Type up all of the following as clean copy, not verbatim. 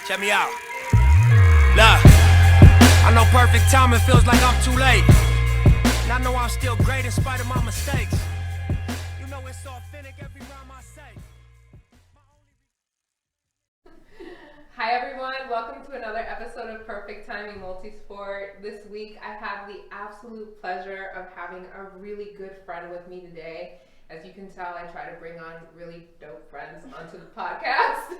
Check me out. Look, I know perfect timing feels like I'm too late. And I know I'm still great in spite of my mistakes. You know it's authentic every rhyme I say. Hi everyone, welcome to another episode of Perfect Timing Multisport. This week I have the absolute pleasure of having a really good friend with me today. As you can tell, I try to bring on really dope friends onto the podcast.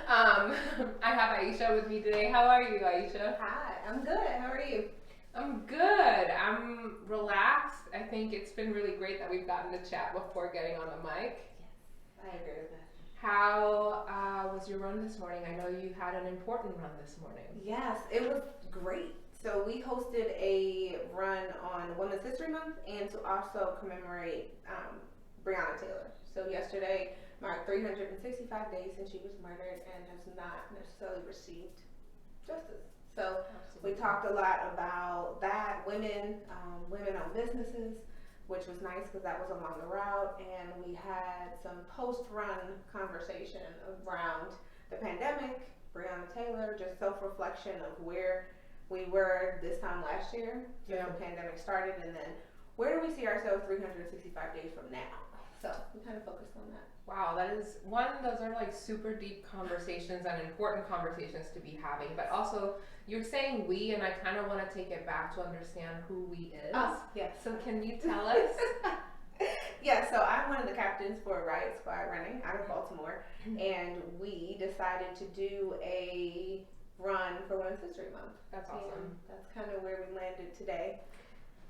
I have Iesha with me today. How are you, Iesha? Hi, I'm good. How are you? I'm good. I'm relaxed. I think it's been really great that we've gotten to chat before getting on the mic. Yes, I agree with that. How was your run this morning? I know you had an important run this morning. Yes, it was great. So we hosted a run on Women's History Month and to also commemorate Breonna Taylor. So yesterday marked 365 days since she was murdered and has not necessarily received justice. So we talked a lot about that, women-owned businesses, which was nice because that was along the route, and we had some post-run conversation around the pandemic, Breonna Taylor, just self-reflection of where we were this time last year since the pandemic started, and then where do we see ourselves 365 days from now? So we kind of focused on that. Wow, those are like super deep conversations and important conversations to be having, but also you're saying we, and I kind of want to take it back to understand who we is. Oh, yes. So can you tell us? Yeah, so I'm one of the captains for Riot Squad Running out of Baltimore, and we decided to do a run for Women's History Month. That's awesome. And that's kind of where we landed today.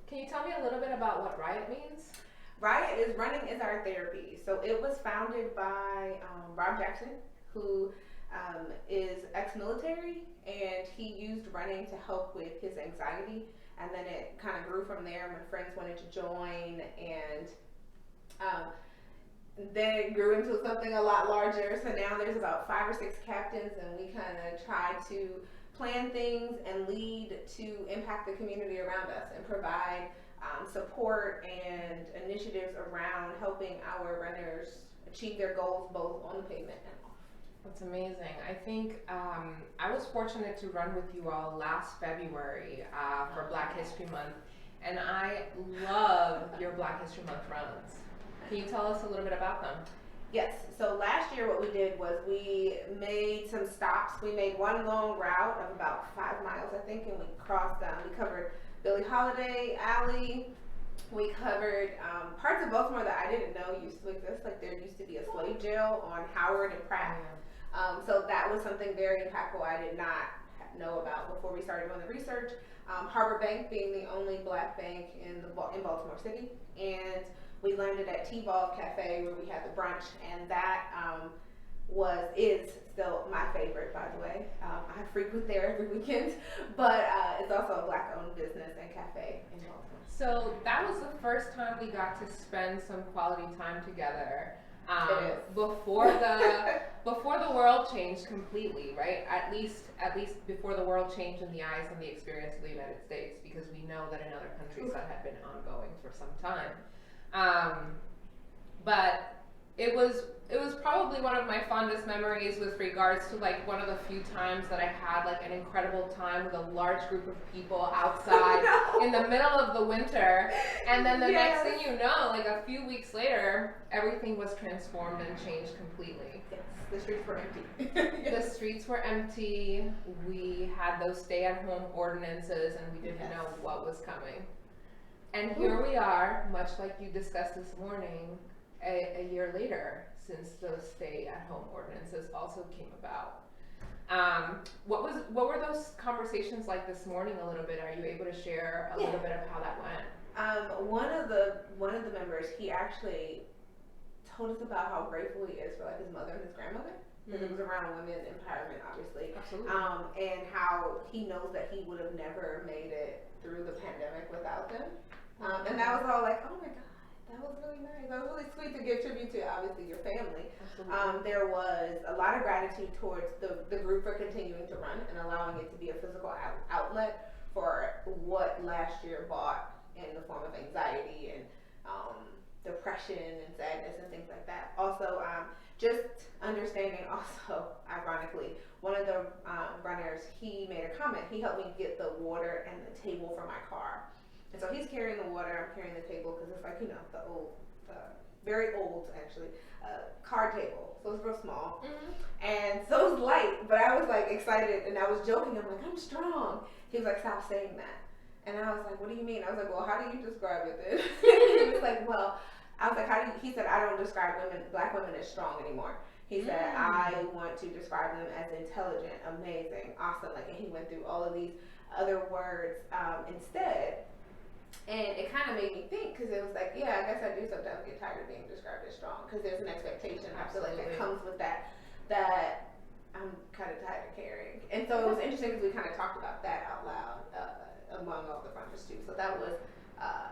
Can you tell me a little bit about what Riot means? Riot is running is our therapy. So it was founded by Rob Jackson, who is ex-military, and he used running to help with his anxiety. And then it kind of grew from there when friends wanted to join, and then it grew into something a lot larger. So now there's about 5 or 6 captains, and we kind of try to plan things and lead to impact the community around us and provide support and initiatives around helping our runners achieve their goals both on the pavement and off. That's amazing. I think I was fortunate to run with you all last February for Black History Month, and I love your Black History Month runs. Can you tell us a little bit about them? Yes, so last year what we did was we made some stops. We made one long route of about 5 miles, I think, and we crossed we covered Billie Holiday Alley. We covered parts of Baltimore that I didn't know used to exist. Like there used to be a slave jail on Howard and Pratt. So that was something very impactful I did not know about before we started doing the research. Harbor Bank being the only black bank in Baltimore City, and we landed at T-Ball Cafe where we had the brunch, and that is still my favorite, by the way. I frequent there every weekend, but it's also a black-owned business and cafe in Baltimore. So that was the first time we got to spend some quality time together. Before the world changed completely, right? At least before the world changed in the eyes and the experience of the United States, because we know that in other countries that had been ongoing for some time. But it was probably one of my fondest memories with regards to like one of the few times that I had like an incredible time with a large group of people outside in the middle of the winter, and then the next thing you know, like a few weeks later, everything was transformed and changed completely. Yes, the streets were empty. The streets were empty. We had those stay-at-home ordinances, and we didn't know what was coming. And here we are, much like you discussed this morning, a year later, since those stay-at-home ordinances also came about. What were those conversations like this morning a little bit? Are you able to share a little bit of how that went? One of the members, he actually told us about how grateful he is for like his mother and his grandmother, because it was around women empowerment, obviously. Absolutely. And how he knows that he would have never made it through the pandemic without them. And that was all like, oh my God. That was really nice. That was really sweet to give tribute to, obviously, your family. There was a lot of gratitude towards the group for continuing to run and allowing it to be a physical outlet for what last year brought in the form of anxiety and depression and sadness and things like that. Also, just understanding also, ironically, one of the runners, he made a comment. He helped me get the water and the table for my car. And so he's carrying the water, I'm carrying the table, because it's like, the old, very old actually, card table. So it's real small. Mm-hmm. And so it was light, but I was like excited and I was joking. I'm like, I'm strong. He was like, stop saying that. And I was like, what do you mean? I was like, well, how do you describe it then? He was like, well, I was like, how do you, he said, I don't describe black women as strong anymore. He said, I want to describe them as intelligent, amazing, awesome. Like, and he went through all of these other words instead. And it kind of made me think, because it was like, yeah, I guess I do sometimes get tired of being described as strong, because there's an expectation. I feel like that comes with that I'm kind of tired of carrying. And so it was interesting because we kind of talked about that out loud among all the runners too. So that was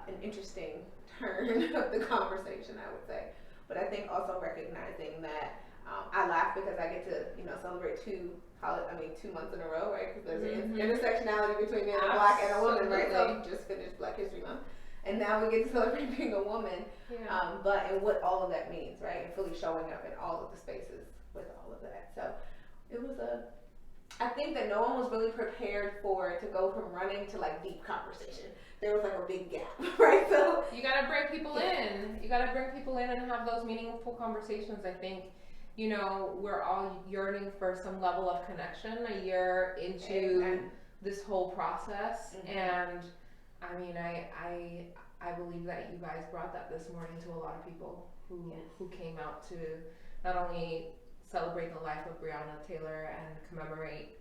an interesting turn of the conversation, I would say. But I think also recognizing that I laugh because I get to, celebrate 2 months in a row, right? Because there's an intersectionality between being a black and a woman, right? So we just finished Black History Month, and now we get to celebrate being a woman. Yeah. And what all of that means, right? And fully showing up in all of the spaces with all of that. So it was I think that no one was really prepared for it to go from running to like deep conversation. There was like a big gap, right? So you gotta bring people in. You gotta bring people in and have those meaningful conversations. I think. We're all yearning for some level of connection a year into this whole process. Mm-hmm. And I mean, I believe that you guys brought that this morning to a lot of people who came out to not only celebrate the life of Breonna Taylor and commemorate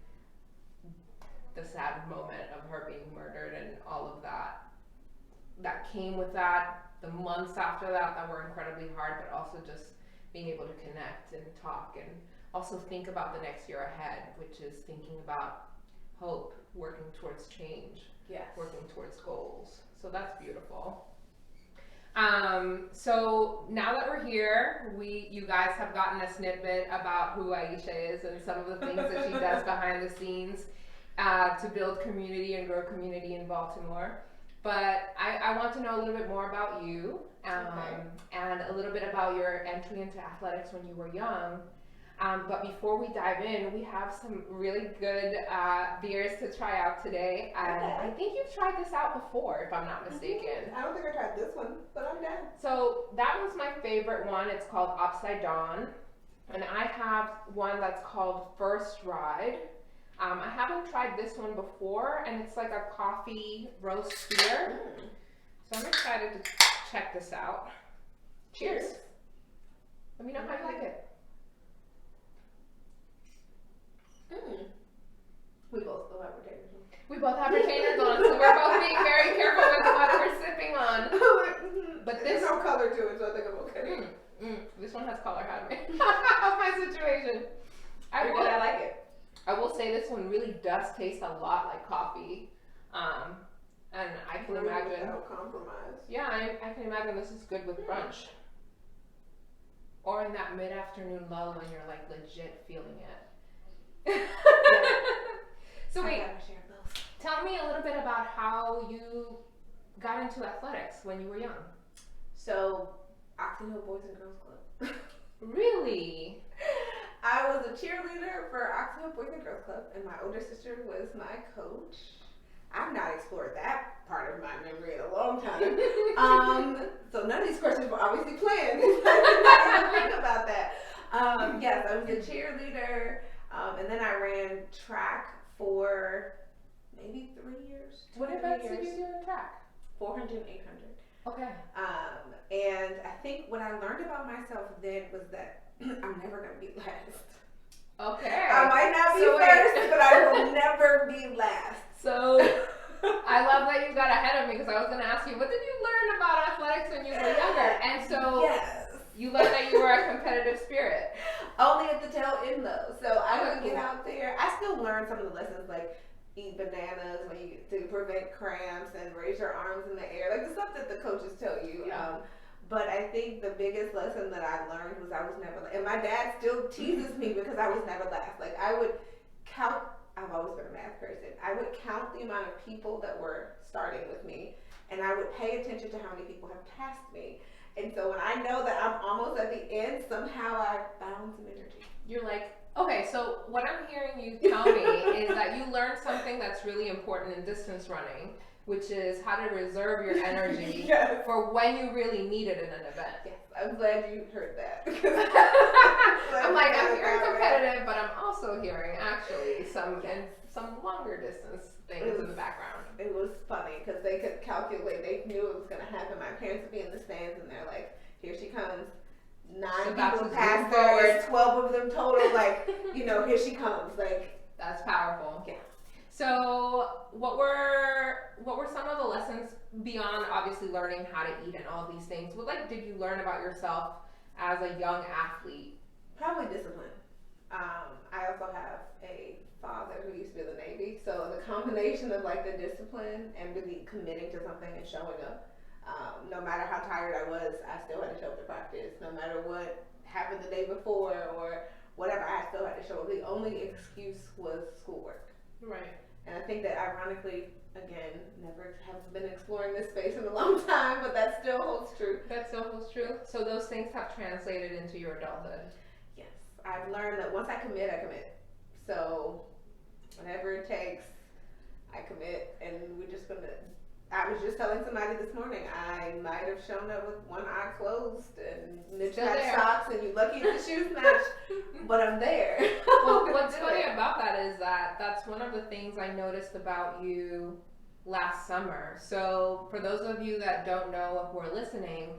the sad moment of her being murdered and all of that came with that, the months after that were incredibly hard, but also just being able to connect and talk and also think about the next year ahead, which is thinking about hope, working towards change, working towards goals. So that's beautiful. So now that we're here, you guys have gotten a snippet about who Iesha is and some of the things that she does behind the scenes to build community and grow community in Baltimore. But I want to know a little bit more about you and a little bit about your entry into athletics when you were young. But before we dive in, we have some really good beers to try out today. And I think you've tried this out before, if I'm not mistaken. I don't think I tried this one, but I'm down. So that was my favorite one. It's called Upside Down. And I have one that's called First Ride. I haven't tried this one before, and it's like a coffee roast beer. So I'm excited to check this out. Cheers. Let me know how you like it. We both still have retainers on. We both have retainers on, so we're both being very careful with what we're sipping on. But there's no color to it, so I think I'm okay. This one has color, hasn't it? My situation. I like it. I will say this one really does taste a lot like coffee, and I can imagine. Without compromise. Yeah, I can imagine this is good with brunch, or in that mid-afternoon lull when you're like legit feeling it. So wait, tell me a little bit about how you got into athletics when you were young. So, Oxon Hill Boys and Girls Club. Really? I was a cheerleader for Oxon Hill Boys and Girls Club, and my older sister was my coach. I've not explored that part of my memory in a long time. So none of these questions were obviously planned. I didn't think about that. Yes, I was a cheerleader, and then I ran track for maybe 3 years. What events did you do in track? 400 and 800. Okay. And I think what I learned about myself then was that I'm never going to be last. Okay. I might not be first, but I will never be last. So, I love that you got ahead of me because I was going to ask you, what did you learn about athletics when you were younger? And so, you learned that you were a competitive spirit. Only at the tail end though. So I would get out there. I still learn some of the lessons like eat bananas when you get to prevent cramps and raise your arms in the air. Like the stuff that the coaches tell you. Yeah. But I think the biggest lesson that I learned was I was never, and my dad still teases me because I was never last. Like I would count, I've always been a math person. I would count the amount of people that were starting with me, and I would pay attention to how many people have passed me. And so when I know that I'm almost at the end, somehow I found some energy. You're like, okay, so what I'm hearing you tell me is that you learned something that's really important in distance running, which is how to reserve your energy Yes. for when you really need it in an event. Yes, I'm glad you heard that. I'm like, I'm hearing competitive, but I'm also hearing actually some longer distance things in the background. It was funny because they could calculate. They knew it was going to happen. My parents would be in the stands, and they're like, "Here she comes." 9 people passed her. 12 of them total. Like, here she comes. Like, that's powerful. Yeah. So, what were some of the lessons beyond obviously learning how to eat and all these things? What did you learn about yourself as a young athlete? Probably discipline. I also have a father who used to be in the Navy, so the combination of the discipline and really committing to something and showing up, no matter how tired I was, I still had to show up to practice. No matter what happened the day before or whatever, I still had to show up. The only excuse was schoolwork. Right. And I think that ironically, again, never have been exploring this space in a long time, but that still holds true. That still holds true. So those things have translated into your adulthood. Yes, I've learned that once I commit, I commit. So whatever it takes, I commit, and we're just gonna. I was just telling somebody this morning, I might have shown up with one eye closed and mismatched socks, and you're lucky if the shoes match, but I'm there. Well, what's funny about that is that that's one of the things I noticed about you last summer. So for those of you that don't know who are listening,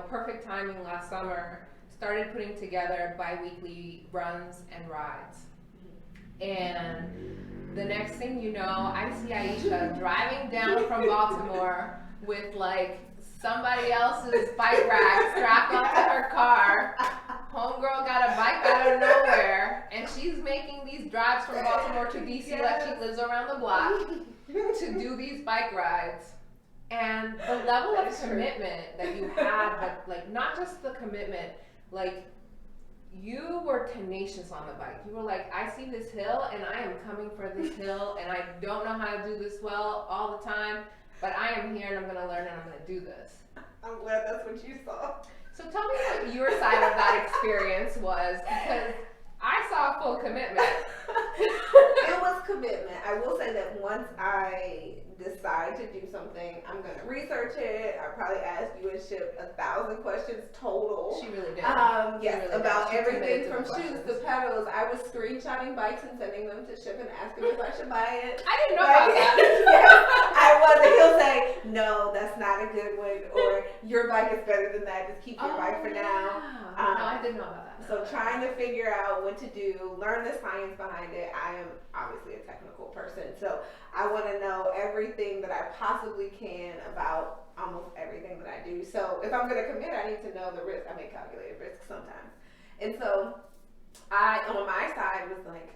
Perfect Timing last summer started putting together bi-weekly runs and rides. And the next thing you know, I see Iesha driving down from Baltimore with somebody else's bike rack strapped onto her car. Homegirl got a bike out of nowhere, and she's making these drives from Baltimore to DC like she lives around the block to do these bike rides. And the level of commitment that you had, but not just the commitment, you were tenacious on the bike. You were like, I see this hill and I am coming for this hill and I don't know how to do this well all the time, but I am here and I'm going to learn and I'm going to do this. I'm glad that's what you saw. So tell me what your side of that experience was, because I saw full commitment. It was commitment. I will say that once I decide to do something, I'm going to research it. I probably asked you and Ship 1,000 questions total. She really did. Yes, really about did. everything from shoes to pedals. I was screenshotting bikes and sending them to Ship and asking if I should buy it. I didn't know about that. Yes, I was. And he'll say, no, that's not a good one, or your bike is better than that. Just keep your bike for now. No, I didn't know about that. So trying to figure out what to do, learn the science behind it. I am obviously a technical person, so I want to know everything that I possibly can about almost everything that I do. So if I'm going to commit, I need to know the risk. I make calculated risks sometimes. And so I, on my side, was like,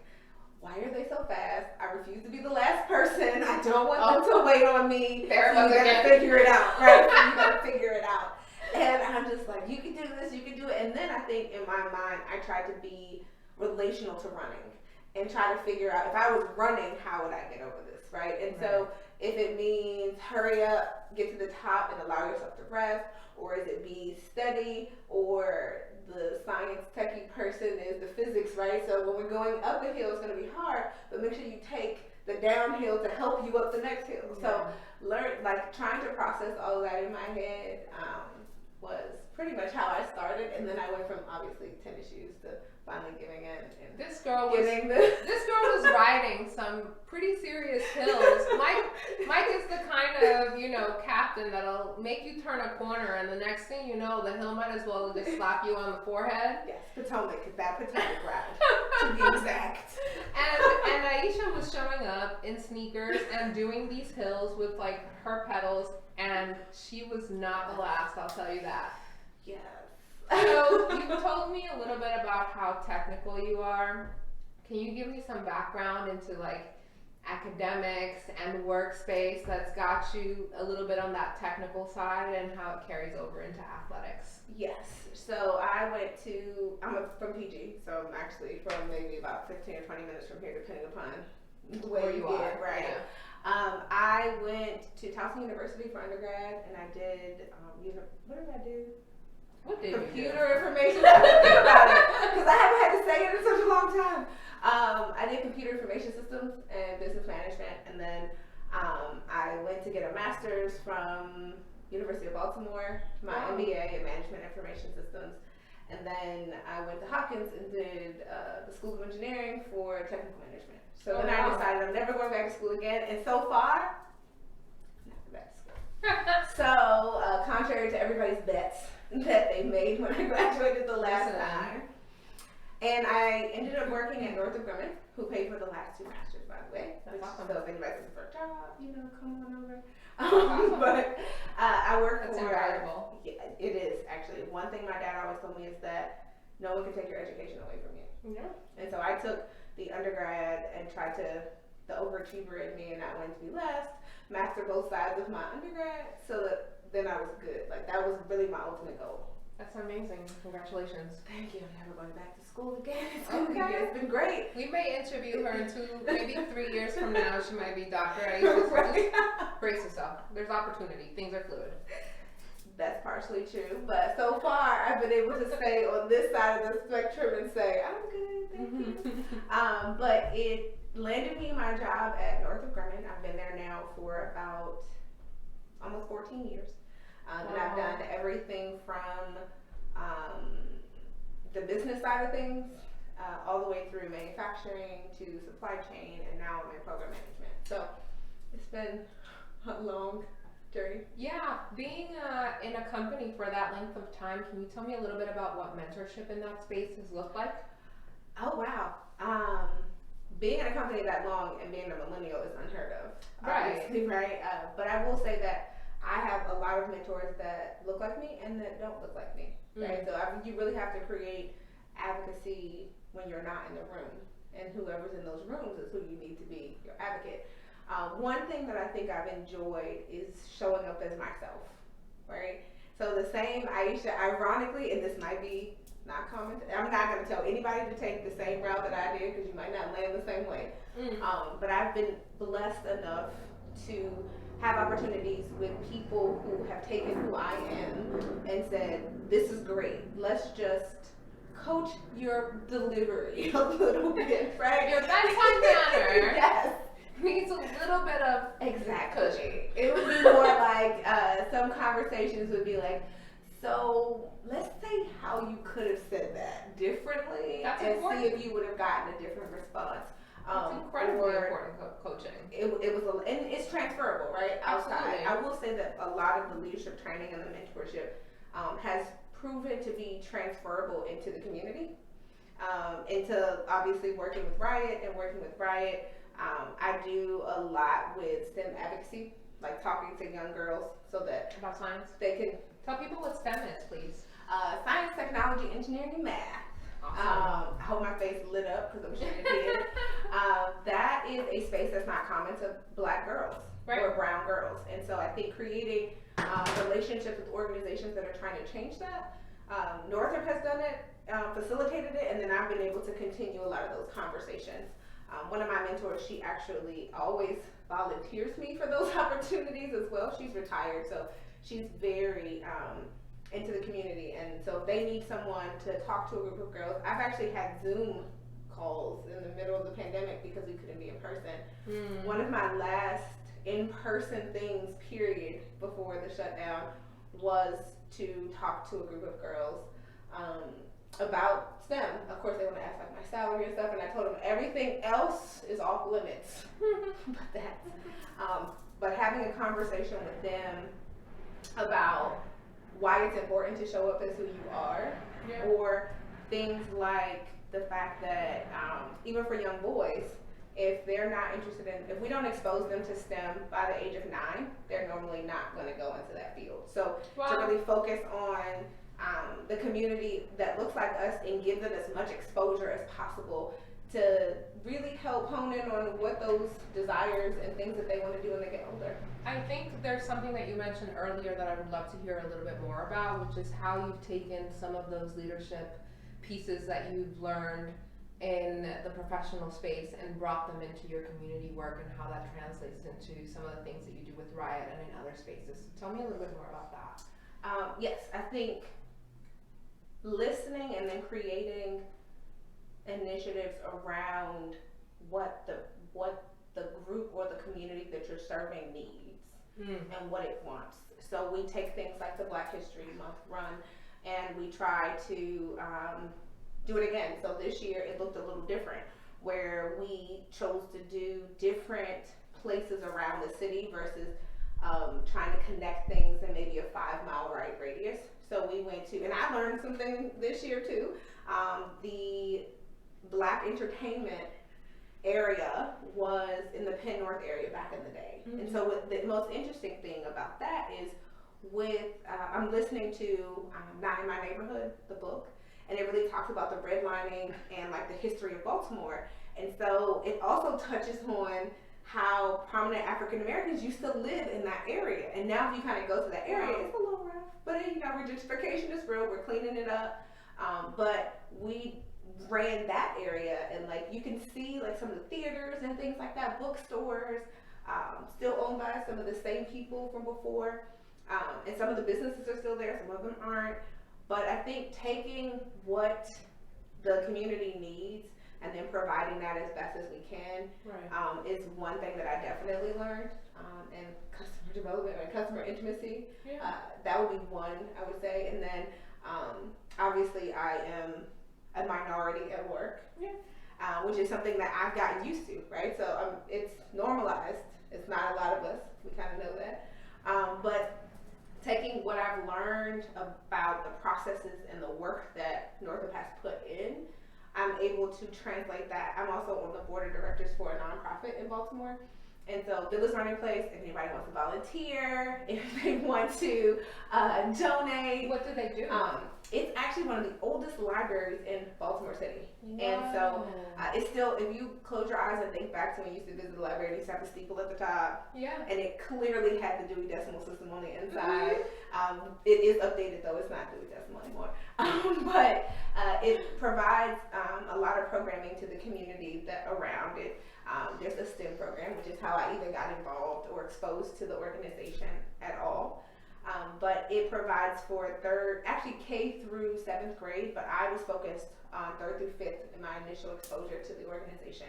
why are they so fast? I refuse to be the last person. I don't want them to wait on me. So you got to figure it out, right? So you got to figure it out. And I'm just like, you can do this, you can do it. And then I think in my mind, I tried to be relational to running and try to figure out if I was running, how would I get over this, right? And so if it means hurry up, get to the top and allow yourself to rest, or is it be steady, or the science techie person is the physics, right? So when we're going up a hill, it's going to be hard, but make sure you take the downhill to help you up the next hill. So trying to process all of that in my head was pretty much how I started, and then I went from obviously tennis shoes to finally giving in. And this girl was riding some pretty serious hills. Mike is the kind of captain that'll make you turn a corner, and the next thing you know, the hill might as well just slap you on the forehead. Yes, Potomac ride, to be exact. And Iesha was showing up in sneakers and doing these hills with her pedals. And she was not the last, I'll tell you that. Yes. So you told me a little bit about how technical you are. Can you give me some background into academics and workspace that's got you a little bit on that technical side and how it carries over into athletics? Yes. So I'm from PG, so I'm actually from maybe about 15 or 20 minutes from here, depending upon where you are. Right. Yeah. I went to Towson University for undergrad, and I did, what did I do? What did you do? Computer information. I didn't think about it because I haven't had to say it in such a long time. I did computer information systems and business management, and then I went to get a master's from University of Baltimore, my MBA in management information systems, and then I went to Hopkins and did the School of Engineering for technical management. So then I decided I'm never going back to school again, and so far, never back to school. So contrary to everybody's bets that they made when I graduated the last time. And I ended up working at Northrop Grumman, who paid for the last 2 masters, by the way. That's awesome. So if anybody's looking for a job, come on over. But I work That's for. invaluable. Yeah, it is actually. One thing my dad always told me is that no one can take your education away from you. Yeah. And so I took the undergrad and tried to, the overachiever in me, and I wanted to be last, master both sides of my undergrad, so that then I was good. Like that was really my ultimate goal. That's amazing. Congratulations. Thank you. I'm never going back to school again. Okay. It's been great. We may interview her in 2, maybe 3 years from now. She might be Dr. Iesha. Right. Just brace yourself. There's opportunity. Things are fluid. That's partially true, but so far I've been able to stay on this side of the spectrum and say I'm good, thank you. But it landed me my job at Northrop Grumman. I've been there now for about almost 14 years. And I've done everything from the business side of things all the way through manufacturing to supply chain, and now I'm in program management. So it's been a long journey. Yeah, being in a company for that length of time, can you tell me a little bit about what mentorship in that space has looked like? Oh wow. Being in a company that long and being a millennial is unheard of. Right. Obviously, right? But I will say that I have a lot of mentors that look like me and that don't look like me. Right? So you really have to create advocacy when you're not in the room, and whoever's in those rooms is who you need to be your advocate. One thing that I think I've enjoyed is showing up as myself, right? So the same Iesha, ironically, and this might be not common, I'm not going to tell anybody to take the same route that I did because you might not land the same way. But I've been blessed enough to have opportunities with people who have taken who I am and said, this is great, let's just coach your delivery a little bit, right? Your bedside manner. Yes. Needs a little bit of Exactly. It would be more like some conversations would be like, so let's say how you could have said that differently. That's and important. see if you would have gotten a different response. That's incredibly important coaching. It was and it's transferable, right? Outside. Absolutely. I will say that a lot of the leadership training and the mentorship has proven to be transferable into the community, into obviously working with Riot and working with Riot. I do a lot with STEM advocacy, like talking to young girls so that About science. they can Tell people what STEM is, please. science, technology, engineering, and math. Awesome. I hope my face lit up because I'm sure it did. That is a space that's not common to Black girls or brown girls, and so I think creating relationships with organizations that are trying to change that. Northrop has done it, facilitated it, and then I've been able to continue a lot of those conversations. One of my mentors, she actually always volunteers me for those opportunities as well. She's retired, so she's very into the community, and so if they need someone to talk to a group of girls, I've actually had Zoom calls in the middle of the pandemic because we couldn't be in person. One of my last in-person things, period, before the shutdown was to talk to a group of girls about STEM. Of course, they want to ask like my salary and stuff, and I told them everything else is off limits. But that, but having a conversation with them about why it's important to show up as who you are, or things like the fact that even for young boys, if they're not interested in, if we don't expose them to STEM by the age of 9, they're normally not going to go into that field. So to really focus on the community that looks like us and give them as much exposure as possible to really help hone in on what those desires and things that they want to do when they get older. I think there's something that you mentioned earlier that I would love to hear a little bit more about, which is how you've taken some of those leadership pieces that you've learned in the professional space and brought them into your community work, and how that translates into some of the things that you do with Riot and in other spaces. Tell me a little bit more about that. Yes, I think listening and then creating initiatives around what the group or the community that you're serving needs and what it wants. So we take things like the Black History Month run and we try to do it again. So this year it looked a little different, where we chose to do different places around the city versus trying to connect things in maybe a 5-mile ride radius. So we went to, and I learned something this year too, the Black entertainment area was in the Penn North area back in the day. And so the most interesting thing about that is I'm listening to Not in My Neighborhood, the book, and it really talks about the redlining and like the history of Baltimore. And so it also touches on how prominent African Americans used to live in that area. And now if you kind of go to that area, it's a little rough, but gentrification is real, we're cleaning it up. But we ran that area and like you can see like some of the theaters and things like that, bookstores, still owned by some of the same people from before. And some of the businesses are still there, some of them aren't. But I think taking what the community needs and then providing that as best as we can is one thing that I definitely learned. And customer development and customer intimacy, that would be one, I would say. And then obviously I am a minority at work, which is something that I've gotten used to, right? So it's normalized. It's not a lot of us. We kind of know that. But taking what I've learned about the processes and the work that Northrop has put in, I'm able to translate that. I'm also on the board of directors for a nonprofit in Baltimore. And so Village Learning Place, if anybody wants to volunteer, if they want to donate. What do they do? It's actually one of the oldest libraries in Baltimore City. Wow. And so it's still, if you close your eyes and think back to when you used to visit the library, you used to have the steeple at the top. Yeah. And it clearly had the Dewey Decimal System on the inside. It is updated though, it's not Dewey Decimal anymore. But it provides a lot of programming to the community that around it. There's a STEM program, which is how I even got involved or exposed to the organization at all. But it provides for K through 7th grade, but I was focused on 3rd through 5th in my initial exposure to the organization.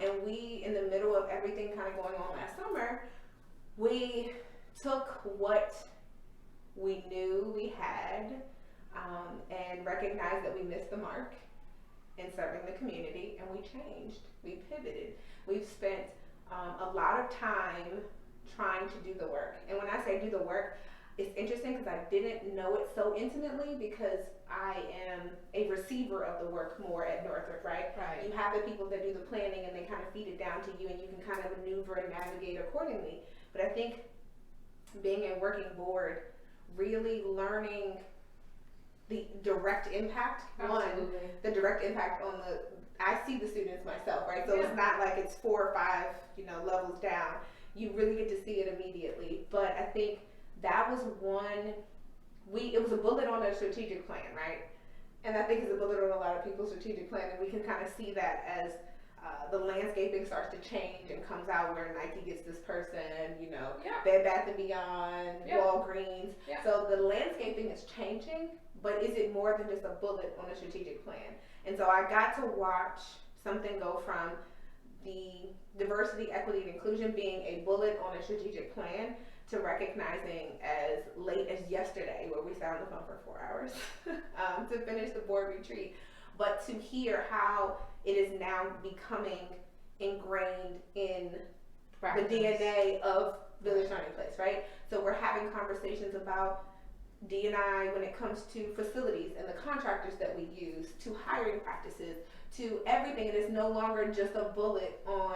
And we, in the middle of everything kind of going on last summer, we took what we knew we had and recognized that we missed the mark in serving the community, and we changed, we pivoted. We've spent a lot of time trying to do the work. And when I say do the work, it's interesting because I didn't know it so intimately because I am a receiver of the work more at Northrop, right? You have the people that do the planning and they kind of feed it down to you and you can kind of maneuver and navigate accordingly. But I think being a working board, really learning the direct impact, the direct impact on I see the students myself, right? So it's not like it's 4 or 5, levels down. You really get to see it immediately. But I think that was it was a bullet on a strategic plan, right? And I think it's a bullet on a lot of people's strategic plan, and we can kind of see that as the landscaping starts to change and comes out where Nike gets this person, Bed Bath & Beyond, Walgreens. So the landscaping is changing, but is it more than just a bullet on a strategic plan? And so I got to watch something go from the diversity, equity, and inclusion being a bullet on a strategic plan to recognizing as late as yesterday, where we sat on the phone for 4 hours to finish the board retreat, but to hear how it is now becoming ingrained in the DNA of Village Learning Place, right? So we're having conversations about D&I when it comes to facilities and the contractors that we use, to hiring practices, to everything. It is no longer just a bullet on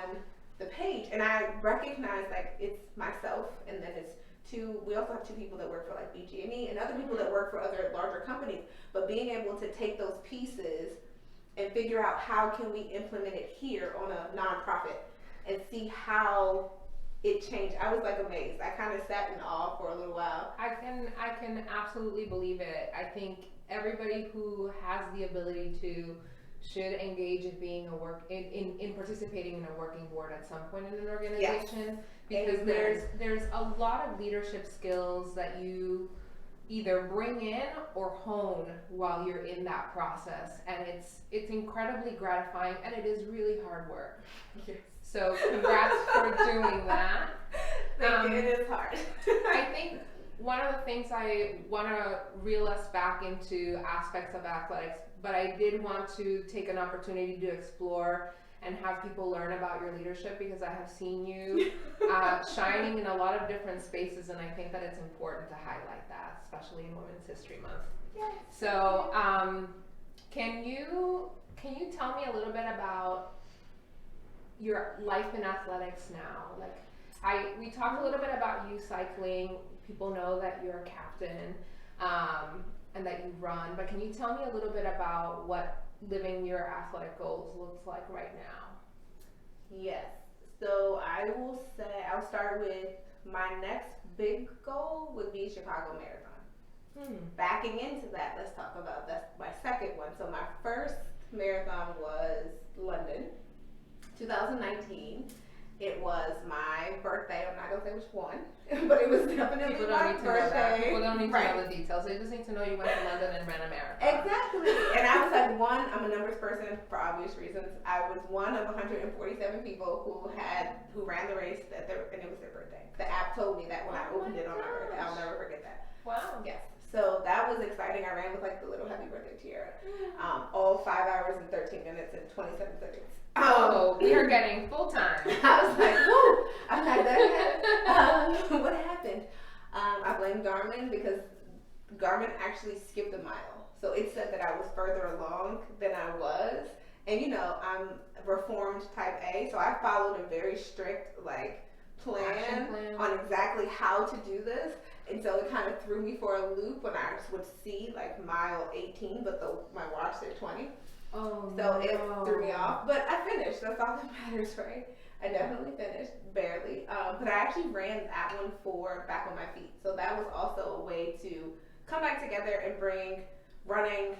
the page. And I recognize it's myself, and then we also have 2 people that work for like BG&E and other people that work for other larger companies, but being able to take those pieces and figure out how can we implement it here on a nonprofit and see how it changed. I was amazed. I kind of sat in awe for a little while. I can absolutely believe it. I think everybody who has the ability to should engage in being in participating in a working board at some point in an organization, because there's a lot of leadership skills that you either bring in or hone while you're in that process, and it's incredibly gratifying, and it is really hard work. Yes. So congrats for doing that. Thank you. It is hard. I think one of the things I want to reel us back into aspects of athletics, but I did want to take an opportunity to explore and have people learn about your leadership, because I have seen you shining in a lot of different spaces, and I think that it's important to highlight that, especially in Women's History Month. Yes. So, can you tell me a little bit about your life in athletics now? Like, we talked a little bit about you cycling. People know that you're a captain, and that you run, but can you tell me a little bit about what living your athletic goals looks like right now? Yes. So I will say, I'll start with my next big goal would be Chicago Marathon. Backing into that, let's talk about that's my second one. So my first marathon was London, 2019. It was my birthday. I'm not gonna say which one, but it was definitely People my don't need to know that. birthday. People don't need to Right. know the details. They just need to know you went to London and ran a marathon. Exactly. And I was like I'm a numbers person for obvious reasons. I was one of 147 people who ran the race and it was their birthday. The app told me that when I opened it on my birthday. I'll never forget that. Wow. Yes. So that was exciting. I ran with like the little happy birthday tiara. All 5 hours and 13 minutes and 27 seconds. Oh, we are getting full time. I was like, whoo, I'm not done yet. What happened? I blame Garmin because Garmin actually skipped a mile. So it said that I was further along than I was. And you know, I'm reformed type A, so I followed a very strict plan on exactly how to do this. And so it kind of threw me for a loop when I would see like mile 18, but my watch said 20. Oh, So it threw me off, but I finished. That's all that matters, right? I definitely finished, barely. But I actually ran that one for Back on My Feet. So that was also a way to come back together and bring running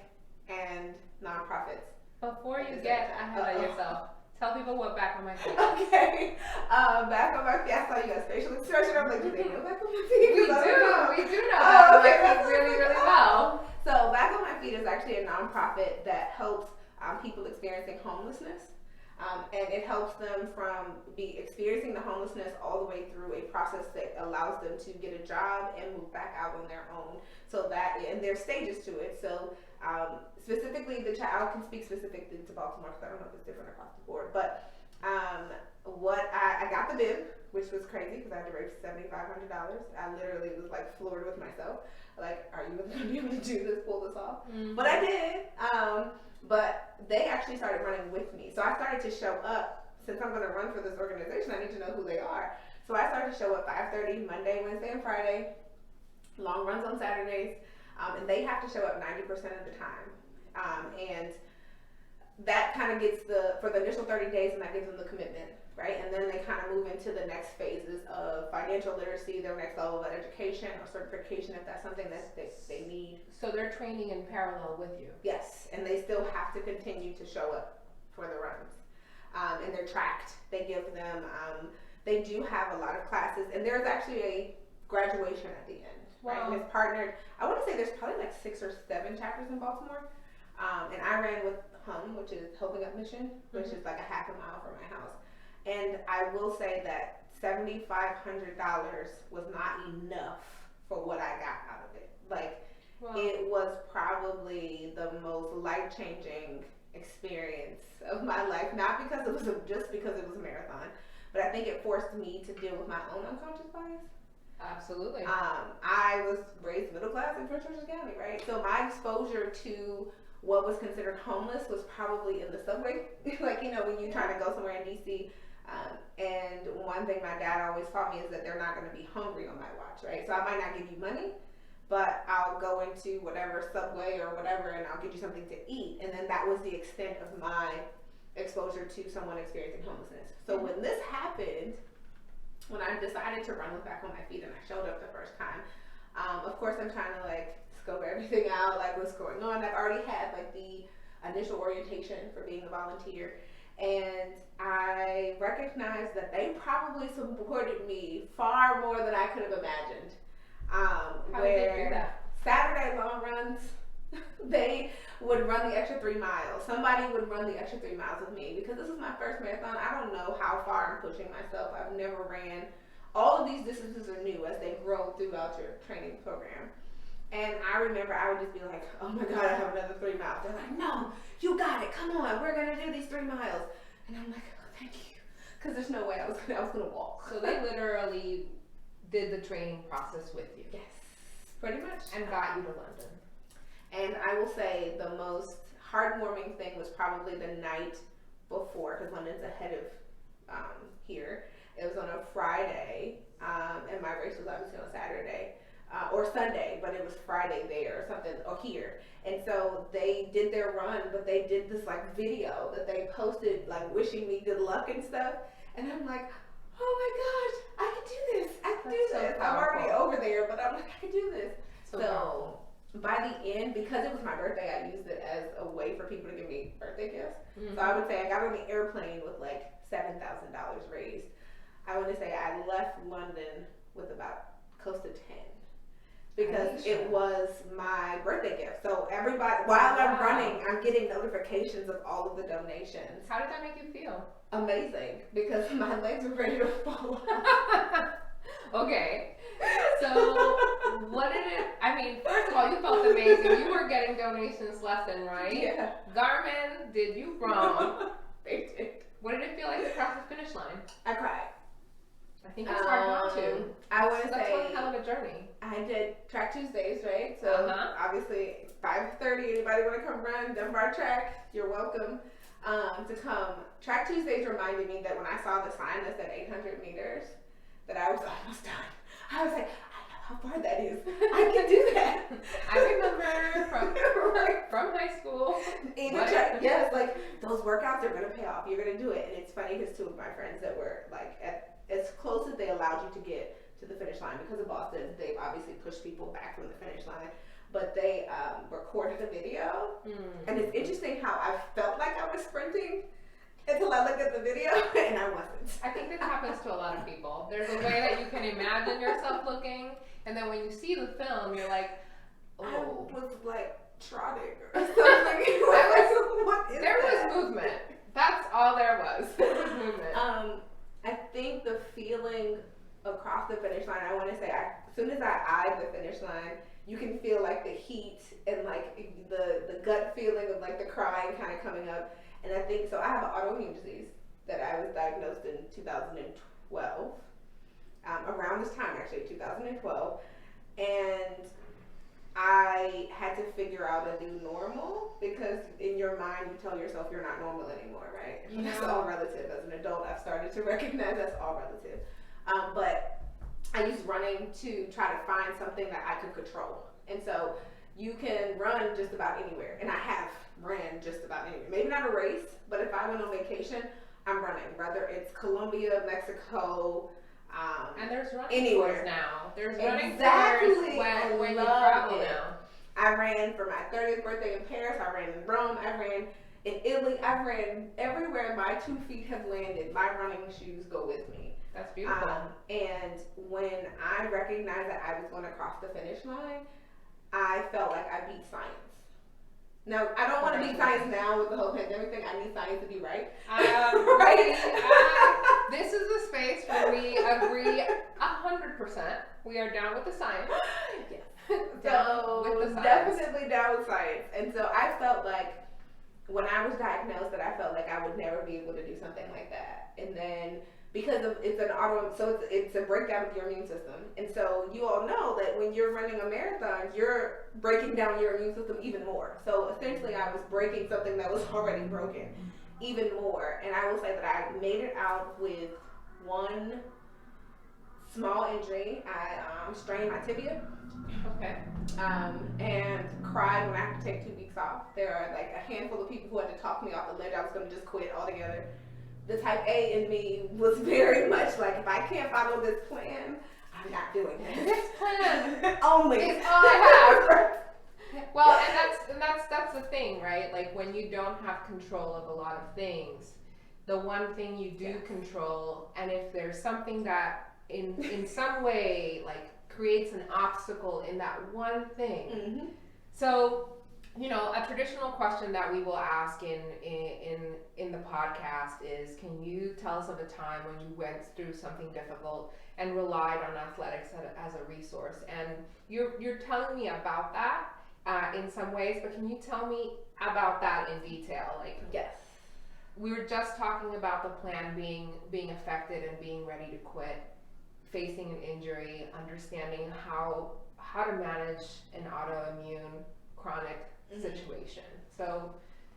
and nonprofits. Before you get ahead of yourself, tell people what Back on My Feet is. Okay. Back on My Feet, I saw you guys facial expression. I'm like, do they know Back on My Feet? We do know Back on My Feet really, really well. So Back on My Feet is actually a nonprofit that helps people experiencing homelessness. And it helps them from experiencing the homelessness all the way through a process that allows them to get a job and move back out on their own. So and there's stages to it. So specifically, I can speak specifically to Baltimore because I don't know if it's different across the board. But I got the bib, which was crazy because I had to raise $7,500. I literally was like floored with myself. Like, are you going to be able to do this, pull this off? Mm-hmm. But I did. But they actually started running with me. So I started to show up. Since I'm going to run for this organization, I need to know who they are. So I started to show up 5:30 Monday, Wednesday, and Friday. Long runs on Saturdays. And they have to show up 90% of the time. And that kind of gets for the initial 30 days, and that gives them the commitment, right? And then they kind of move into the next phases of financial literacy, their next level of education or certification, if that's something that they need. So they're training in parallel with you. Yes, and they still have to continue to show up for the runs. And they're tracked. They give them, they do have a lot of classes, and there's actually a graduation at the end, right? Wow. And it's partnered, I want to say there's probably like 6 or 7 chapters in Baltimore. And I ran with HUM, which is Helping Up Mission, which is like a half a mile from my house. And I will say that $7,500 was not enough for what I got out of it. Like, wow. It was probably the most life-changing experience of my life. Not because it was just because it was a marathon, but I think it forced me to deal with my own unconscious bias. Absolutely. I was raised middle class in Prince George's County, right? So my exposure to what was considered homeless was probably in the subway. Like, you know, when you're trying to go somewhere in DC. And one thing my dad always taught me is that they're not going to be hungry on my watch, right? So I might not give you money, but I'll go into whatever subway or whatever and I'll get you something to eat. And then that was the extent of my exposure to someone experiencing homelessness. So when this happened, when I decided to run with Back on My Feet and I showed up the first time, of course I'm trying to like scope everything out, like what's going on. I've already had like the initial orientation for being a volunteer, and I recognized that they probably supported me far more than I could have imagined. How did they do that? Saturday long runs, they would run the extra 3 miles. Somebody would run the extra 3 miles with me because this is my first marathon. I don't know how far I'm pushing myself. I've never ran. All of these distances are new as they grow throughout your training program. And I remember I would just be like, oh my God, I have another 3 miles. They're like, no, you got it. Come on, we're going to do these 3 miles. And I'm like, oh, thank you. Because there's no way I was gonna walk. So they literally did the training process with you. Yes, pretty much. And got you to London. And I will say the most heartwarming thing was probably the night before, because London's ahead of here. It was on a Friday, and my race was obviously on Saturday or Sunday, but it was Friday there or something, or here. And so they did their run, but they did this like video that they posted, like wishing me good luck and stuff. And I'm like, oh my gosh, I can do this. I can do this. I'm already over there, but I'm like, I can do this. So by the end, because it was my birthday, I used it as a way for people to give me birthday gifts. Mm-hmm. So I would say I got on the airplane with like $7,000 raised. I want to say I left London with about close to 10 because it was my birthday gift. So everybody, while I'm running, I'm getting notifications of all of the donations. How did that make you feel? Amazing, because my legs were ready to fall off. Okay. So what did it, I mean, first of all, you felt amazing. You were getting donations left and right. Yeah. Garmin did you wrong. They did. What did it feel like to cross the finish line? I cried. I think it's hard not to. I want to say that's one hell of a journey. I did Track Tuesdays, right? So obviously 5:30. Anybody want to come run Dunbar Track? You're welcome to come. Track Tuesdays reminded me that when I saw the sign that said 800 meters, that I was almost done. I was like, I know how far that is. I can do that. I remember from high school. Yes, like those workouts are gonna pay off. You're gonna do it, and it's funny because two of my friends that were like as close as they allowed you to get to the finish line, because of Boston, they've obviously pushed people back from the finish line, but they recorded a video, and it's interesting how I felt like I was sprinting until I looked at the video, and I wasn't. I think this happens to a lot of people. There's a way that you can imagine yourself looking, and then when you see the film, you're like, oh. I was like trotting or something. There was movement. That's all there was. There was movement. I think the feeling across the finish line, I want to say, as soon as I eyed the finish line, you can feel like the heat and like the gut feeling of like the crying kind of coming up. And I think, so I have an autoimmune disease that I was diagnosed in 2012, around this time actually, 2012. And I had to figure out a new normal, because in your mind you tell yourself you're not normal anymore, right? Yeah. That's all relative. As an adult, I've started to recognize that's all relative. But I used running to try to find something that I could control. And so you can run just about anywhere. And I have ran just about anywhere. Maybe not a race, but if I went on vacation, I'm running. Whether it's Colombia, Mexico, and there's running anywhere tours now. There's running exactly. tours when you travel now. I ran for my 30th birthday in Paris. I ran in Rome. I ran in Italy. I ran everywhere my 2 feet have landed. My running shoes go with me. That's beautiful. And when I recognized that I was going to cross the finish line, I felt like I beat science. Now, I don't want to beat science now with the whole pandemic thing. I need science to be right. This is a space where we agree 100%. We are down with the science. Yes. Down with the science. Definitely down with science. And so I felt like when I was diagnosed that I felt like I would never be able to do something like that. And then because of it's a breakdown of your immune system. And so you all know that when you're running a marathon, you're breaking down your immune system even more. So essentially I was breaking something that was already broken even more. And I will say that I made it out with one small injury. I strained my tibia. Okay. And cried when I had to take 2 weeks off. There are like a handful of people who had to talk me off the ledge. I was going to just quit altogether. The type A in me was very much like, if I can't follow this plan, I'm not doing it. This plan only is all I have. Well, and that's the thing, right? Like when you don't have control of a lot of things, the one thing you do control, and if there's something that in some way like creates an obstacle in that one thing. Mm-hmm. So, you know, a traditional question that we will ask in the podcast is, can you tell us of a time when you went through something difficult and relied on athletics as a resource? And you're telling me about that in some ways, but can you tell me about that in detail? Like, Yes. we were just talking about the plan being affected and being ready to quit, facing an injury, understanding how to manage an autoimmune chronic situation. So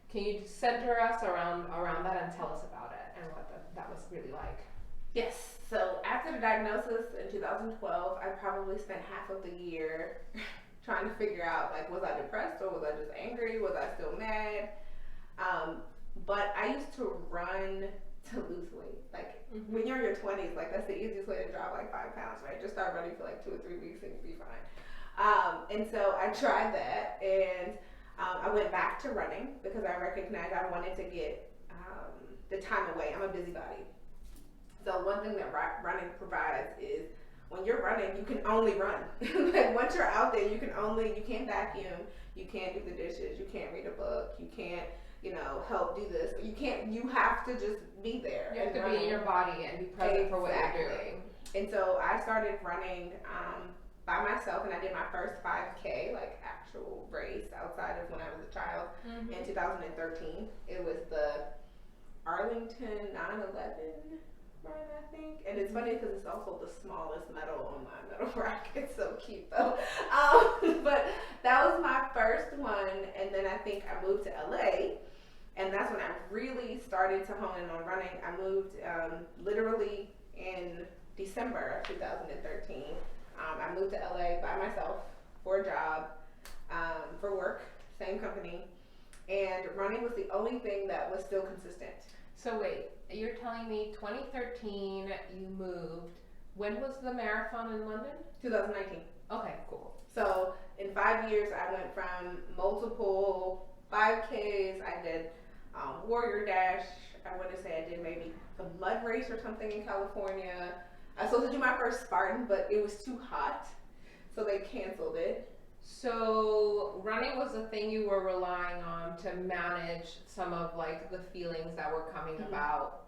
can you center us around that and tell us about it and what that was really like? Yes. So after the diagnosis in 2012, I probably spent half of the year trying to figure out, like, was I depressed or was I just angry? Was I still mad? But I used to run to lose weight. Like, when you're in your 20s, like, that's the easiest way to drop like 5 pounds, right? Just start running for like 2 or 3 weeks and you'll be fine. And so I tried that, and I went back to running because I recognized I wanted to get the time away. I'm a busybody. So one thing that running provides is, when you're running, you can only run. Like, once you're out there, you can't vacuum, you can't do the dishes, you can't read a book, you can't, you know, help do this. You have to just be there. You have to be in your body and be present for what you're doing. And so I started running by myself, and I did my first 5K, like actual race, outside of when I was a child, in 2013. It was the Arlington 9/11 run, I think. And it's funny because it's also the smallest medal on my medal rack. It's so cute though. But that was my first one, and then I think I moved to LA, and that's when I really started to hone in on running. I moved literally in December of 2013. I moved to LA by myself for a job, for work, same company, and running was the only thing that was still consistent. So wait, you're telling me 2013 you moved. When was the marathon in London? 2019. Okay, cool. So in 5 years, I went from multiple 5Ks. I did Warrior Dash. I want to say I did maybe a mud race or something in California. I was supposed to do my first Spartan, but it was too hot, so they canceled it. So running was the thing you were relying on to manage some of like the feelings that were coming about.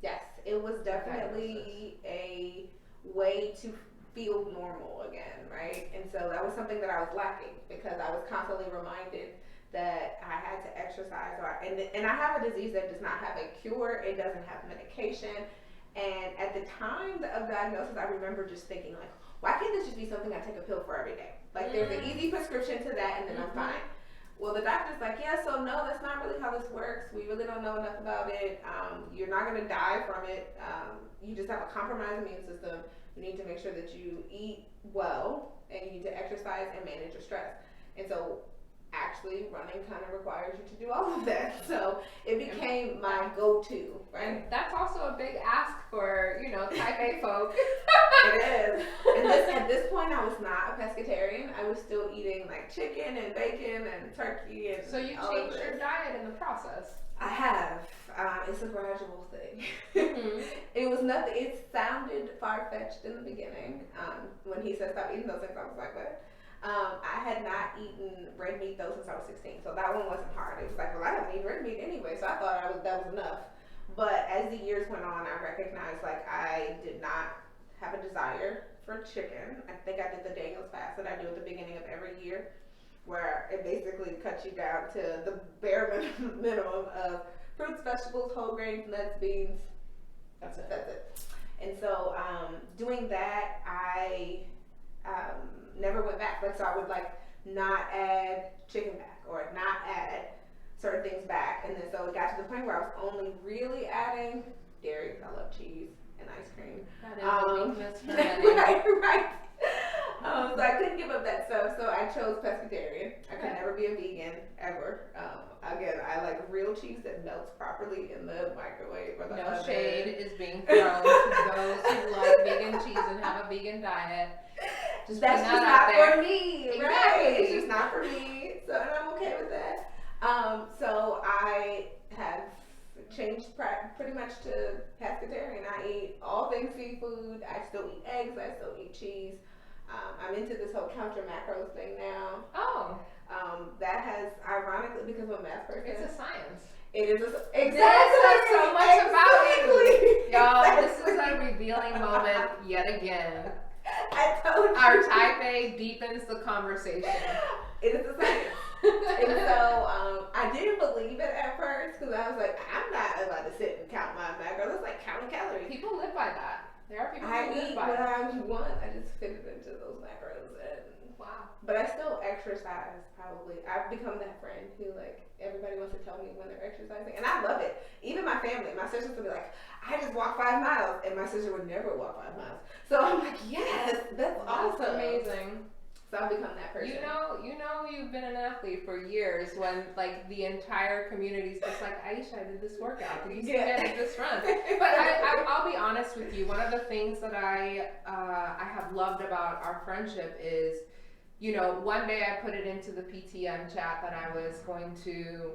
Yes, it was definitely a way to feel normal again, right? And so that was something that I was lacking, because I was constantly reminded that I had to exercise, and I have a disease that does not have a cure. It doesn't have medication. And at the time of diagnosis, I remember just thinking, like, why can't this just be something I take a pill for every day? Like, there's an easy prescription to that, and then I'm fine. Well, the doctor's like, yeah, so no, that's not really how this works. We really don't know enough about it. You're not going to die from it. You just have a compromised immune system. You need to make sure that you eat well, and you need to exercise and manage your stress. And so actually running kind of requires you to do all of that. So it became my go-to, right? And that's also a big ask for, you know, type A folk. It is. And at this point, I was not a pescatarian. I was still eating like chicken and bacon and turkey and so you changed your diet in the process. I have. It's a gradual thing. It was nothing. It sounded far-fetched in the beginning. When he said stop eating those things, I was like, what? I had not eaten red meat though since I was 16, so that one wasn't hard. It was like, well, I haven't eaten red meat anyway, so I thought that was enough. But as the years went on, I recognized like I did not have a desire for chicken. I think I did the Daniel's fast that I do at the beginning of every year, where it basically cuts you down to the bare minimum of fruits, vegetables, whole grains, nuts, beans. That's it. And so doing that, I never went back. Like, so I would like not add chicken back or not add certain things back. And then so it got to the point where I was only really adding dairy. I love cheese and ice cream. That is a weakness for many. Right. So I couldn't give up that stuff, so I chose pescatarian. I could never be a vegan, ever. Again, I like real cheese that melts properly in the microwave or the oven. No shade is being thrown to those who like vegan cheese and have a vegan diet. That's just not for me, exactly. Right? It's just not for me, so and I'm okay with that. So I have changed pretty much to pescatarian. I eat all things seafood. I still eat eggs. I still eat cheese. I'm into this whole counter macros thing now. Oh. That has, ironically, because I'm a math person. It's a science. It is Exactly. Exactly. So much about you. Y'all, Exactly. this is a revealing moment yet again. I told you. Our type A deepens the conversation. It is a science. And so I didn't believe it at first because I was like, I'm not about to sit and count my macros. It's like counting calories. People live by that. There are people I who live eat by what that. I want. I just fit it into those macros. And Wow. but I still exercise probably. I've become that friend who like everybody wants to tell me when they're exercising. And I love it. Even my family, my sisters would be like, I just walked 5 miles, and my sister would never walk 5 miles. So I'm like, yes, that's awesome. That's amazing. So I've become that person. You know you've been an athlete for years when like the entire community's just like, Iesha, I did this workout. Did you see I did this run? But I'll be honest with you. One of the things that I have loved about our friendship is, you know, one day I put it into the PTM chat that I was going to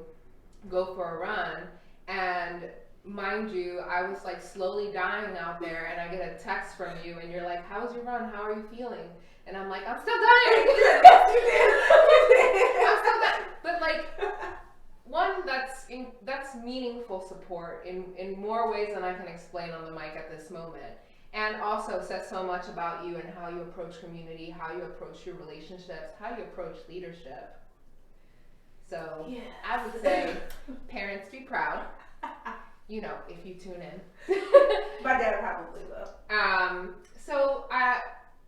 go for a run, and mind you, I was like slowly dying out there, and I get a text from you, and you're like, "How was your run? How are you feeling?" And I'm like, "I'm still dying." Yes, you did. I'm still dying. But like, one that's meaningful support in more ways than I can explain on the mic at this moment. And also says so much about you and how you approach community, how you approach your relationships, how you approach leadership. So Yeah. I would say, parents, be proud. You know, if you tune in. My dad probably will. So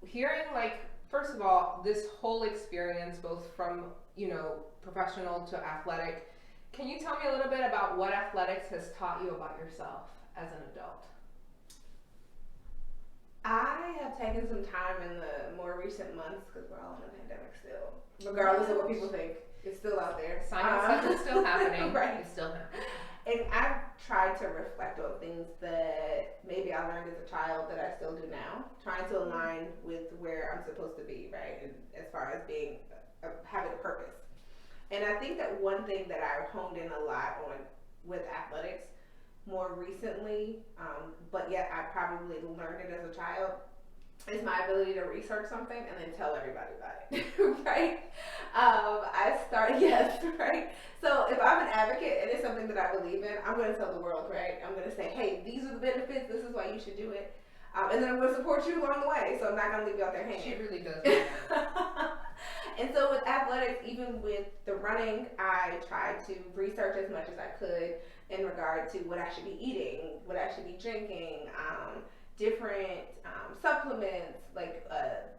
hearing like, first of all, this whole experience, both from, you know, professional to athletic, can you tell me a little bit about what athletics has taught you about yourself as an adult? I have taken some time in the more recent months, because we're all in a pandemic still, regardless of what people think, it's still out there. Science says it's still happening. Right. It's still happening. And I've tried to reflect on things that maybe I learned as a child that I still do now, trying to align with where I'm supposed to be, right? And as far as being, having a purpose. And I think that one thing that I've honed in a lot on with athletics more recently, but yet I probably learned it as a child, is my ability to research something and then tell everybody about it, right? Right? So if I'm an advocate and it's something that I believe in, I'm going to tell the world, right? I'm going to say, hey, these are the benefits, this is why you should do it. And then I'm going to support you along the way, so I'm not going to leave you out there hanging. She really does that. And so with athletics, even with the running, I tried to research as much as I could in regard to what I should be eating, what I should be drinking, different supplements, like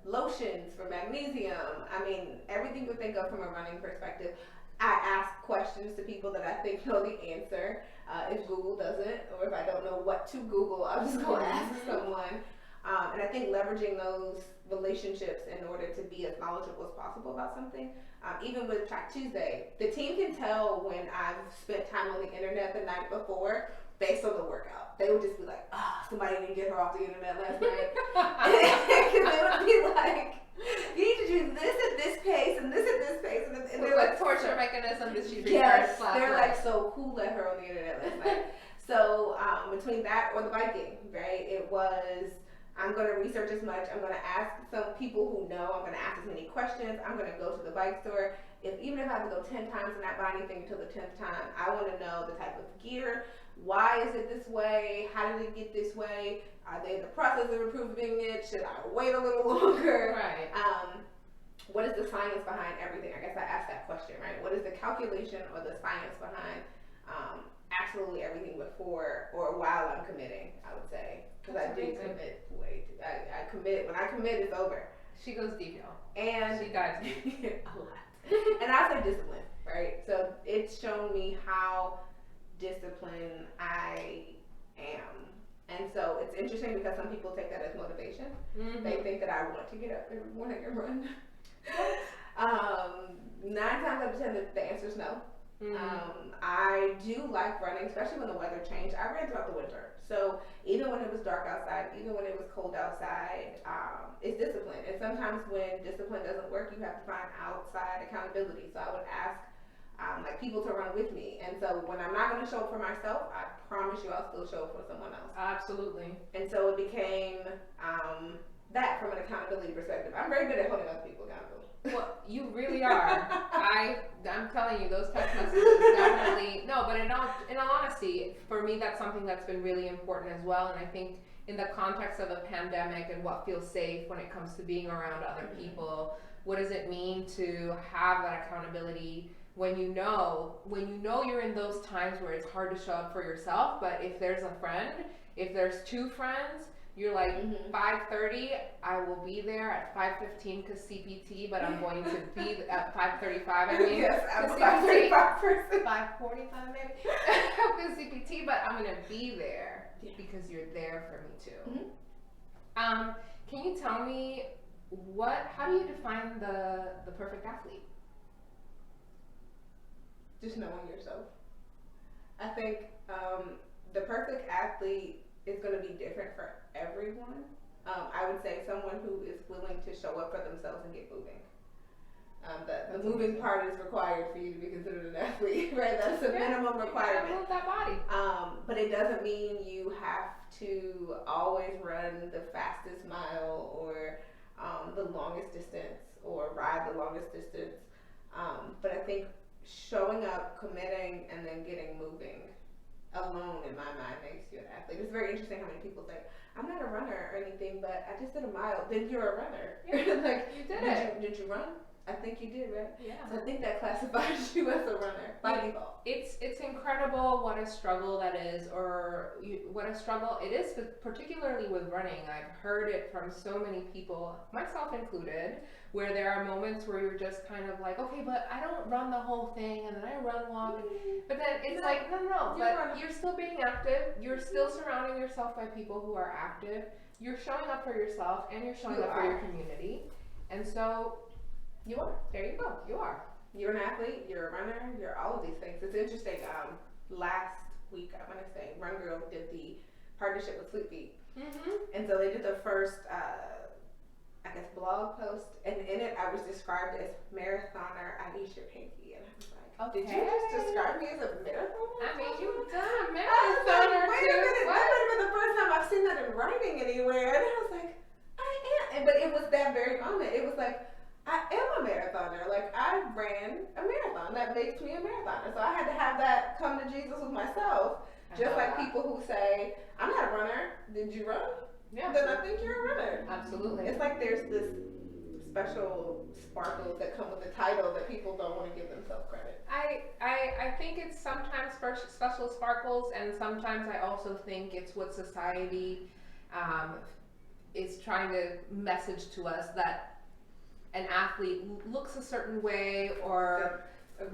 lotions for magnesium. I mean, everything you think of from a running perspective. I ask questions to people that I think know the answer. If Google doesn't, or if I don't know what to Google, I'm just going to ask someone. And I think leveraging those relationships in order to be as knowledgeable as possible about something. Even with Track Tuesday, the team can tell when I've spent time on the internet the night before based on the workout. They would just be like, somebody didn't get her off the internet last night. Because they would be like, you need to do this at this pace and this at this pace. And they're like, torture mechanism did she yes, research last they're night? like, so who let her on the internet last night? So between that or the biking, right, it was, I'm going to research as much. I'm going to ask some people who know. I'm going to ask as many questions. I'm going to go to the bike store. Even if I have to go 10 times and not buy anything until the 10th time, I want to know the type of gear. Why is it this way? How did it get this way? Are they in the process of improving it? Should I wait a little longer? Right. What is the science behind everything? I guess I asked that question, right? What is the calculation or the science behind absolutely everything before or while I'm committing, I would say. Because I do commit way too. I commit. When I commit, it's over. She goes deep, y'all. And she dives deep. a lot. And I say discipline, right? So it's shown me how disciplined I am. And so it's interesting because some people take that as motivation. Mm-hmm. They think that I want to get up every morning and run. 9 times out of 10, the answer is no. Mm-hmm. I do like running, especially when the weather changed. I ran throughout the winter. So even when it was dark outside, even when it was cold outside, it's discipline. And sometimes when discipline doesn't work, you have to find outside accountability. So I would ask like people to run with me. And so when I'm not going to show up for myself, I promise you I'll still show up for someone else. Absolutely. And so it became that from an accountability perspective. I'm very good at holding other people accountable. Well, you really are. I'm telling you, those text messages definitely no. But in all honesty, for me, that's something that's been really important as well. And I think in the context of a pandemic and what feels safe when it comes to being around other people, what does it mean to have that accountability when you know you're in those times where it's hard to show up for yourself, but if there's a friend, if there's two friends, you're like 5:30, I will be there at 5:15 because CPT, but I'm going to be at 5:35. I mean, yes, I'm a 5:35 person. 5:45 maybe because CPT, but I'm gonna be there because you're there for me too. Can you tell me how do you define the perfect athlete? Just knowing yourself. I think the perfect athlete is going to be different for everyone. I would say someone who is willing to show up for themselves and get moving. The moving part is required for you to be considered an athlete, right? That's a minimum requirement. You gotta move that body. But it doesn't mean you have to always run the fastest mile or the longest distance or ride the longest distance. But I think showing up, committing, and then getting moving alone, in my mind, makes you an athlete. It's very interesting how many people say, I'm not a runner or anything, but I just did a mile. Then you're a runner. Yeah, like, you did it. Did you run? I think you did, right? Yeah. So I think that classifies you as a runner by default. It's incredible what a struggle that is, what a struggle it is, particularly with running. I've heard it from so many people, myself included, where there are moments where you're just kind of like, okay, but I don't run the whole thing, and then I run long, but then it's like, no, but you're still being active, you're still surrounding yourself by people who are active, you're showing up for yourself, and you're showing up for your community, and so you are. There you go. You are. You're an athlete, you're a runner, you're all of these things. It's interesting, last week, I want to say, Run Girl did the partnership with Fleet Feet. And so they did the first, blog post, and in it I was described as marathoner Iesha Pankey, and I was like, did you just describe me as a marathoner? I mean, you've done a I was marathoner like, wait a minute, that might have been the first time I've seen that in writing anywhere, and I was like, I am, but it was that very moment, it was like, I am a marathoner. Like, I ran a marathon. That makes me a marathoner. So I had to have that come to Jesus with myself. Just like people who say, I'm not a runner. Did you run? Yeah. Then I think you're a runner. Absolutely. It's like there's this special sparkles that come with the title that people don't want to give themselves credit. I think it's sometimes special sparkles, and sometimes I also think it's what society is trying to message to us, that an athlete looks a certain way or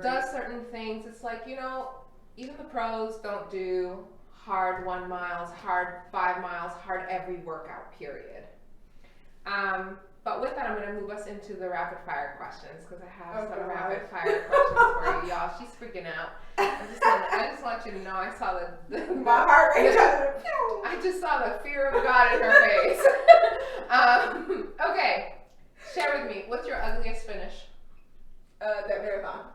does certain things. It's like, even the pros don't do hard 1 miles, hard 5 miles, hard every workout, period. But with that, I'm going to move us into the rapid fire questions, because I have some rapid fire questions for you, y'all. She's freaking out. I just want you to know, I saw my heart rate. I just saw the fear of God in her face. Okay. Share with me, what's your ugliest finish? That marathon.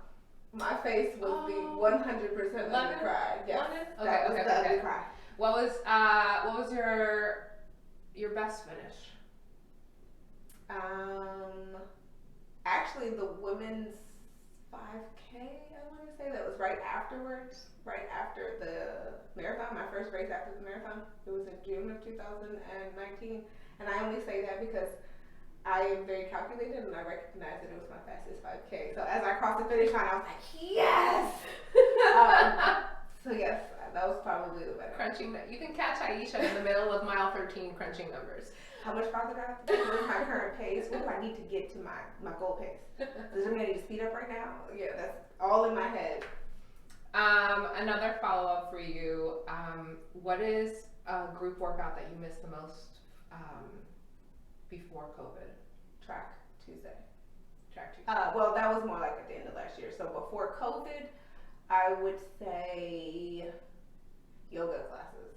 My face was the 100% ugly cry. Yes. London? That was the ugly cry. What was your best finish? Actually, the women's 5K, I want to say, that was right afterwards, right after the marathon, my first race after the marathon. It was in June of 2019. And I only say that because I am very calculated, and I recognized that it was my fastest 5K. So as I crossed the finish line, I was like, yes! So yes, that was probably the better. Crunching. You can catch Iesha in the middle of mile 13 crunching numbers. How much farther do I have to do? What is my current pace? What do I need to get to my goal pace? Does it mean I need to speed up right now? Yeah, that's all in my head. Another follow-up for you. What is a group workout that you miss the most before COVID? Track Tuesday. Well, that was more like at the end of last year. So before COVID, I would say yoga classes.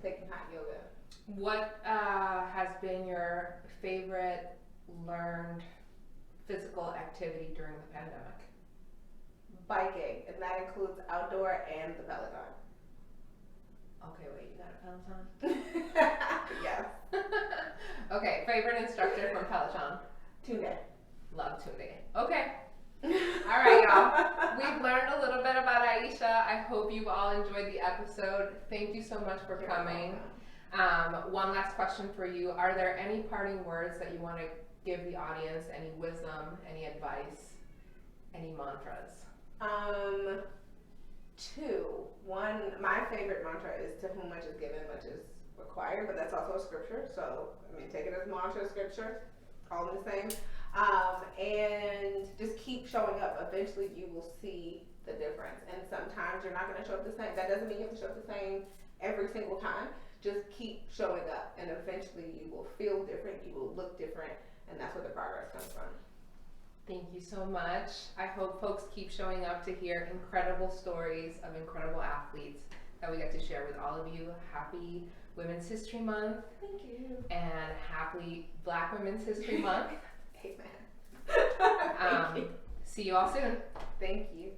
Taking hot yoga. What has been your favorite learned physical activity during the pandemic? Biking, and that includes outdoor and the Peloton. Okay, wait, you got a Peloton? Yes. Okay, favorite instructor from Peloton? Tunde. Love Tunde. Okay. All right, y'all. We've learned a little bit about Iesha. I hope you've all enjoyed the episode. Thank you so much for coming. One last question for you. Are there any parting words that you want to give the audience? Any wisdom, any advice, any mantras? Two. One, my favorite mantra is to whom much is given, much is required, but that's also a scripture. So, I mean, take it as mantra, scripture, all in the same. And just keep showing up. Eventually you will see the difference. And sometimes you're not going to show up the same. That doesn't mean you have to show up the same every single time. Just keep showing up, and eventually you will feel different, you will look different, and that's where the progress comes from. Thank you so much. I hope folks keep showing up to hear incredible stories of incredible athletes that we get to share with all of you. Happy Women's History Month. Thank you. And happy Black Women's History Month. Amen. See you all soon. Thank you.